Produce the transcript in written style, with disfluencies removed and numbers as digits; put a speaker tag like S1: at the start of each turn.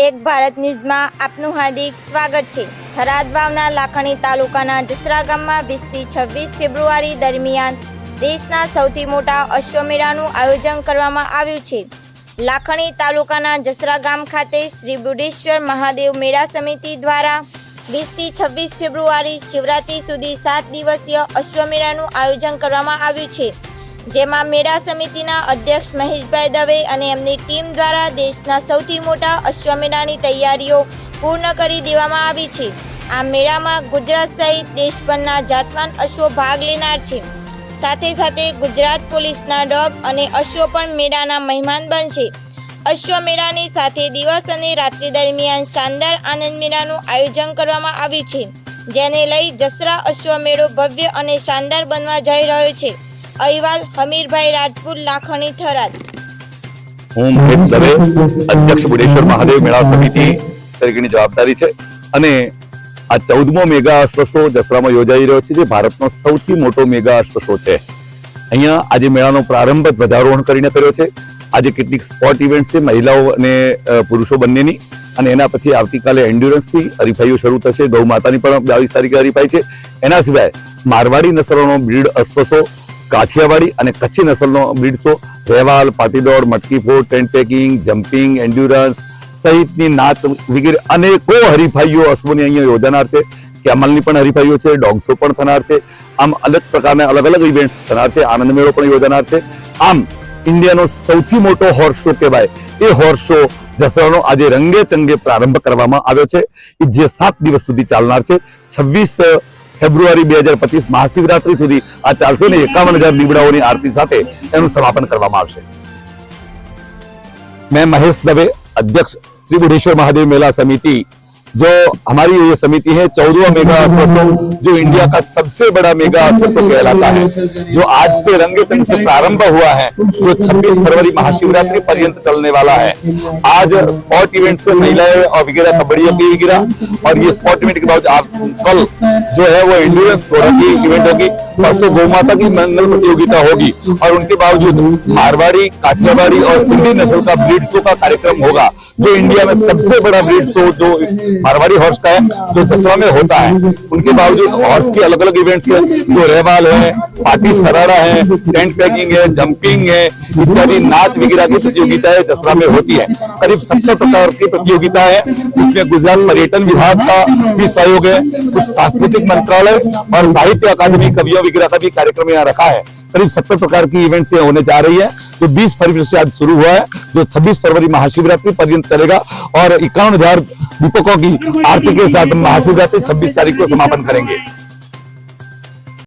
S1: એક ભારત ન્યૂઝમાં આપનું હાર્દિક સ્વાગત છે। થરાદ વાવના લાખણી તાલુકાના જસરા ગામમાં 20 થી 26 ફેબ્રુઆરી દરમિયાન દેશના સૌથી મોટા અશ્વમેળાનું આયોજન કરવામાં આવ્યું છે। લાખણી તાલુકાના જસરા ગામ ખાતે શ્રી બુઢેશ્વર મહાદેવ મેળા સમિતિ દ્વારા 20 થી 26 ફેબ્રુઆરી શિવરાત્રી સુધી 7 દિવસીય અશ્વમેળાનું આયોજન કરવામાં આવ્યું છે, જેમાં મેળા સમિતિના અધ્યક્ષ મહેશભાઈ દવે અને એમની ટીમ દ્વારા દેશના સૌથી મોટા અશ્વમેળાની તૈયારીઓ પૂર્ણ કરી દેવામાં આવી છે। આ મેળામાં ગુજરાત સહિત દેશભરના જાતવાન અશ્વો ભાગ લેનાર છે। સાથે સાથે ગુજરાત પોલીસના ડોગ અને અશ્વો પણ મેળાના મહેમાન બનશે। અશ્વમેળાની સાથે દિવસ અને રાત્રિ દરમિયાન શાનદાર આનંદ મેળાનું આયોજન કરવામાં આવ્યું છે, જેને લઈ જસરા અશ્વમેળો ભવ્ય અને શાનદાર બનવા જઈ રહ્યો છે। अहिवाल हमीरभाई राजपूत लाखणी थराद।
S2: हूँ महेश दवे, अध्यक्ष बुढ़ेश्वर महादेव मेला समिति तरीकेनी जवाबदारी छे अने आ 14मो मेगा अश्व शो जसरामां योजाई रह्यो छे, जे भारतनो सौथी मोटो मेगा अश्व शो छे। अहींया आजे मेळानो प्रारंभ ध्वजारोहण करीने कर्यो छे। आजे केटलीक स्पोर्ट इवेंट छे महिलाओ अने पुरुषो बंनेनी, अने एना पछी आवतीकाले एन्ड्योरन्स थी हरीफाईओ शरू थशे। गौ मातानी पण 22 तारीखे हरीफाई छे। एना सिवाय मारवाड़ी नसलोनो ब्रीड अश्व शो, काठियावाड़ी और कच्छी नस्लनो ब्रीड शो, रेवाल, पाटीदौड़, मटकी फोड़, टेंट पेकिंग, जम्पिंग, एन्ड्योरन्स सहितनी नाच वगैरह अनेको हरीफाईओ अश्वोनी अहींया योजानार छे। कैमलनी पण हरीफाईओ छे, डॉग शो पण थनार छे। आम अलग प्रकारना अलग अलग इवेंट्स थनार छे। आनंद मेळो पण योजानार छे। आम इंडियानो सौथी मोटो horse show कहेवाय a horse show जसरानो आजे रंगे चंगे प्रारंभ करवामां आव्यो छे, जे 7 दिवस सुधी चालनार छे। 26 फेब्रुआरी 2025 महाशिवरात्रि सुधी आ चालशे ने 51,000 દીવડાઓની आरती साथे एनुं समापन करवामां आवशे। मैं महेश दवे, अध्यक्ष श्री बुढ़ेश्वर महादेव मेला समिति। जो हमारी ये समिति है 14वां मेगा अश्व शो, जो इंडिया का सबसे बड़ा मेगा अश्व शो कहलाता है, जो आज से रंगेचंग से प्रारंभ हुआ है, जो 26 फरवरी महाशिवरात्रि पर्यंत चलने वाला है। आज स्पोर्ट इवेंट से महिलाएं और वगैरह कबड्डी वगैरह, और ये स्पोर्ट इवेंट के बाद कल जो है वो एंड्योरेंस घोड़ों की इवेंट होगी। परसों गौ माता की मंगल प्रतियोगिता होगी, और उनके बावजूद मारवाड़ी, काठियावाड़ी और सिंधी नस्ल का ब्रीड शो का कार्यक्रम होगा, जो इंडिया में सबसे बड़ा ब्रीड शो जो मारवाड़ी हॉर्स का है, जो जसरा में होता है। उनके बावजूद हॉर्स के अलग अलग इवेंट्स हैं, जो रेवाल है, पाटी सराड़ा है, टेंट पैकिंग है, जंपिंग है, इत्यादि नाच वगैरह की प्रतियोगिताएं जसरा में होती है। करीब 70 प्रकार की प्रतियोगिता है, जिसमें गुजरात पर्यटन विभाग का भी सहयोग है, कुछ सांस्कृतिक मंत्रालय और साहित्य अकादमी कवियों वगैरह का भी कार्यक्रम यहाँ रखा है। करीब 70 प्रकार की इवेंट्स होने जा रही है, जो 20 फरवरी से आज शुरू हुआ है, जो 26 फरवरी महाशिवरात्रि पर्यंत चलेगा, और 51,000 दीपकों की आरती के साथ महाशिवरात्रि 26 तारीख को समापन करेंगे।